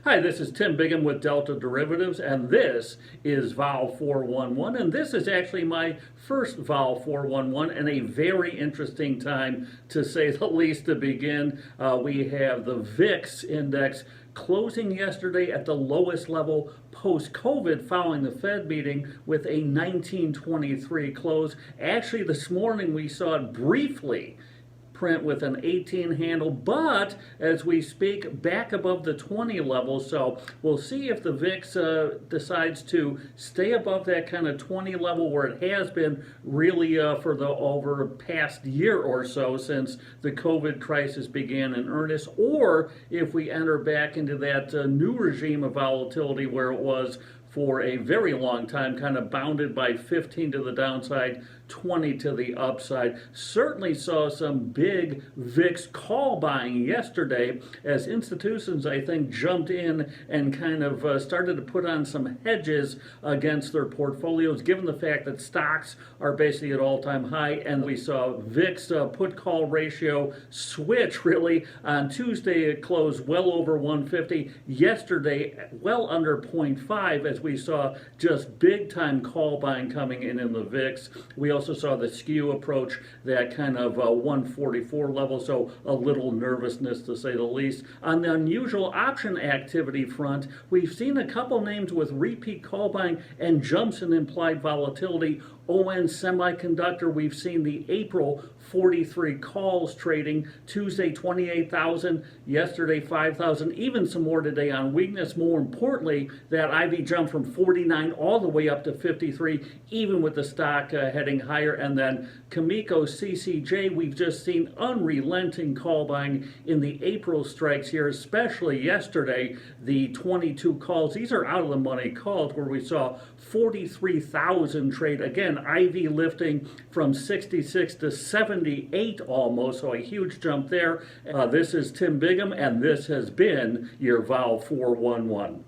Hi, this is Tim Biggam with Delta Derivatives, and this is Vol 411, and this is actually my first Vol 411 and a very interesting time, to say the least, to begin. We have the VIX Index closing yesterday at the lowest level post-COVID following the Fed meeting with a 1923 close. Actually, this morning we saw it briefly print with an 18 handle, but as we speak, back above the 20 level. So we'll see if the VIX decides to stay above that kind of 20 level where it has been really for the over past year or so since the COVID crisis began in earnest, or if we enter back into that new regime of volatility where it was for a very long time, kind of bounded by 15 to the downside, 20 to the upside. Certainly saw some big VIX call buying yesterday as institutions, I think, jumped in and kind of started to put on some hedges against their portfolios, given the fact that stocks are basically at all-time high. And we saw VIX put-call ratio switch really on Tuesday. It closed well over 150. Yesterday, well under 0.5 as we saw just big-time call buying coming in the VIX. We also saw the skew approach that kind of 144 level, so a little nervousness to say the least. On the unusual option activity front, we've seen a couple names with repeat call buying and jumps in implied volatility. ON Semiconductor, we've seen the April 43 calls trading, Tuesday 28,000, yesterday 5,000, even some more today on weakness. More importantly, that IV jumped from 49 all the way up to 53, even with the stock heading higher. And then Kamiko CCJ, we've just seen unrelenting call buying in the April strikes here, especially yesterday, the 22 calls. These are out of the money calls where we saw 43,000 trade. Again, IV lifting from 66 to 78 almost, so a huge jump there. This is Tim Biggam, and this has been your Vol 411.